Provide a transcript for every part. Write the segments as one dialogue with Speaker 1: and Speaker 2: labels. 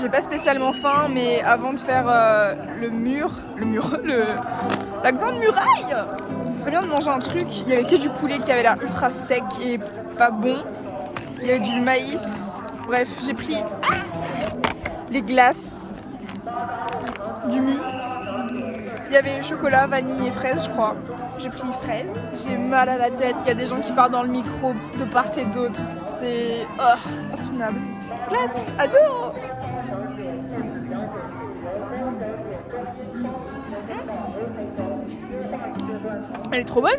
Speaker 1: J'ai pas spécialement faim, mais avant de faire la grande muraille, ce serait bien de manger un truc. Il y avait que du poulet qui avait l'air ultra sec et pas bon. Il y avait du maïs. Bref, j'ai pris les glaces, du mu. Il y avait chocolat, vanille et fraise, je crois. J'ai pris fraise. J'ai mal à la tête. Il y a des gens qui parlent dans le micro de part et d'autre. C'est insoutenable. Classe, ado. Elle est trop bonne.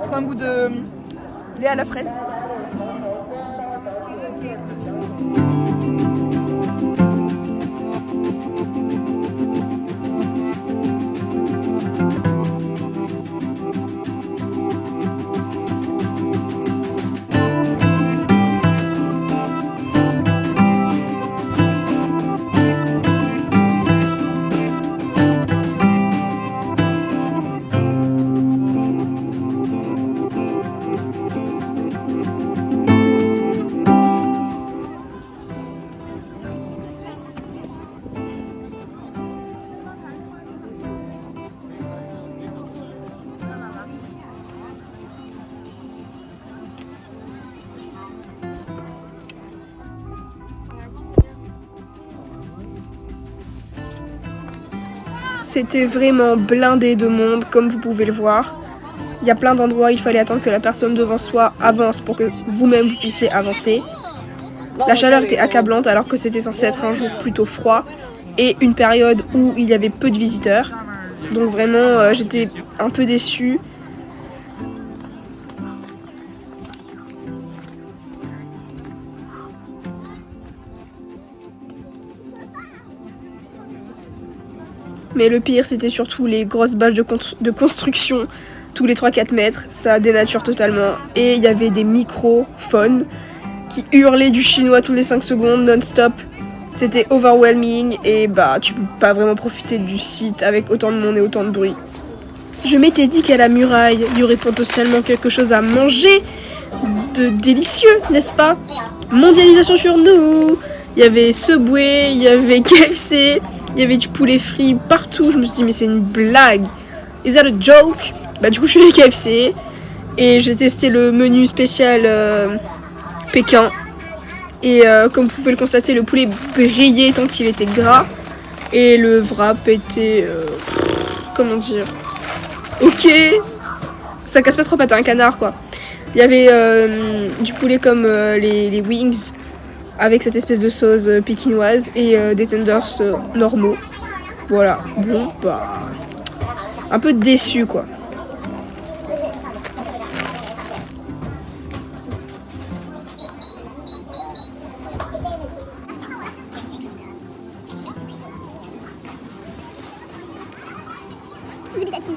Speaker 1: C'est un goût de lait à la fraise. C'était vraiment blindé de monde, comme vous pouvez le voir. Il y a plein d'endroits, il fallait attendre que la personne devant soi avance pour que vous-même vous puissiez avancer. La chaleur était accablante alors que c'était censé être un jour plutôt froid et une période où il y avait peu de visiteurs. Donc vraiment, j'étais un peu déçue. Mais le pire, c'était surtout les grosses bâches de construction tous les 3-4 mètres. Ça dénature totalement. Et il y avait des microphones qui hurlaient du chinois tous les 5 secondes non-stop. C'était overwhelming et tu peux pas vraiment profiter du site avec autant de monde et autant de bruit. Je m'étais dit qu'à la muraille, il y aurait potentiellement quelque chose à manger de délicieux, n'est-ce pas? Mondialisation sur nous. Il y avait Subway, il y avait KFC. Il y avait du poulet frit partout. Je me suis dit, mais c'est une blague. Is that a joke? Du coup, je suis allée KFC. Et j'ai testé le menu spécial Pékin. Et comme vous pouvez le constater, le poulet brillait tant il était gras. Et le wrap était... comment dire? Ok. Ça casse pas trop pas, t'es un canard, quoi. Il y avait du poulet comme les wings, avec cette espèce de sauce pékinoise et des tenders normaux. Voilà, bon, un peu déçu, quoi.
Speaker 2: Dubitative.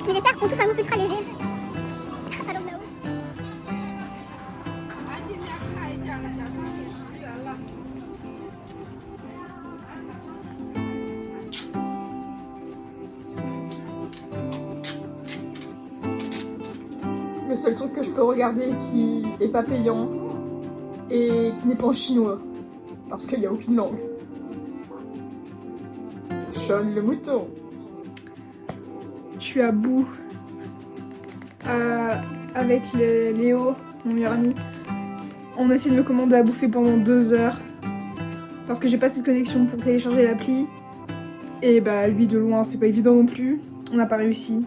Speaker 2: Les desserts ont tous un goût ultra léger. I don't know.
Speaker 1: Le seul truc que je peux regarder qui est pas payant et qui n'est pas en chinois. Parce qu'il n'y a aucune langue. Sean le mouton. Je suis à bout. Avec Léo, mon meilleur ami. On a essayé de me commander à bouffer pendant 2 heures. Parce que j'ai pas assez de connexion pour télécharger l'appli. Et lui de loin, c'est pas évident non plus. On n'a pas réussi.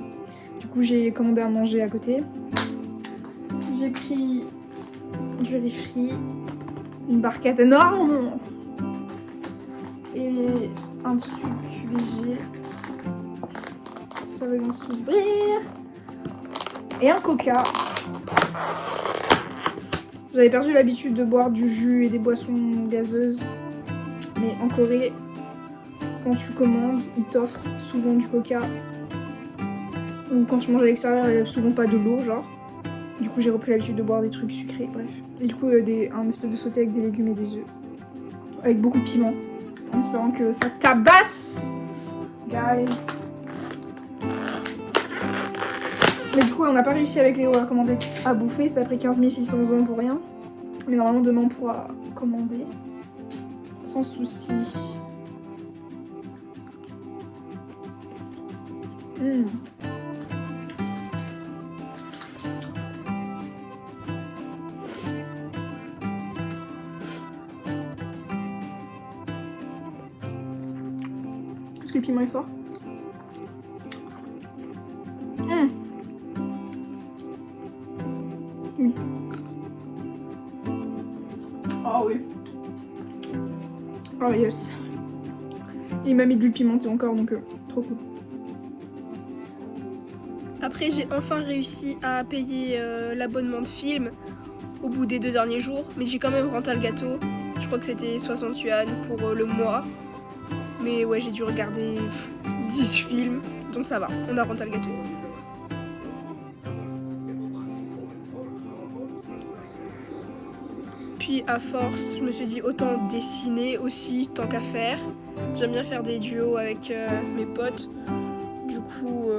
Speaker 1: Du coup, j'ai commandé à manger à côté. J'ai pris du riz frit, une barquette énorme et un truc végé. Ça va bien s'ouvrir. Et un coca. J'avais perdu l'habitude de boire du jus et des boissons gazeuses. Mais en Corée, quand tu commandes, ils t'offrent souvent du coca. Ou quand tu manges à l'extérieur, il n'y a souvent pas de l'eau, genre. Du coup, j'ai repris l'habitude de boire des trucs sucrés, bref. Et du coup, un espèce de sauté avec des légumes et des œufs. Avec beaucoup de piment. En espérant que ça tabasse! Guys!
Speaker 3: Mais du coup, on n'a pas réussi avec Léo à commander à bouffer. Ça a pris 15 600 ans pour rien. Mais normalement, demain, on pourra commander. Sans souci. Est-ce que le piment est fort? Oui.
Speaker 1: Ah oui.
Speaker 3: Oh yes. Et il m'a mis de l'huile pimentée encore, donc trop cool.
Speaker 1: Après, j'ai enfin réussi à payer l'abonnement de film au bout des 2 derniers jours, mais j'ai quand même renté le gâteau. Je crois que c'était 60 yuan pour le mois. Mais ouais, j'ai dû regarder 10 films, donc ça va, on a renté le gâteau. Puis à force, je me suis dit autant dessiner aussi, tant qu'à faire. J'aime bien faire des duos avec mes potes. Du coup,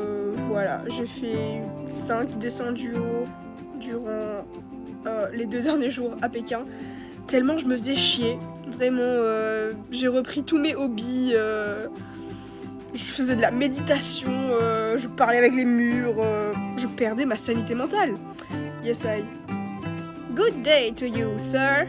Speaker 1: voilà, j'ai fait 5 dessins duos durant les 2 derniers jours à Pékin. Tellement je me faisais chier. Vraiment, j'ai repris tous mes hobbies. Je faisais de la méditation, je parlais avec les murs. Je perdais ma sanité mentale. Yes, I. Good day to you, sir.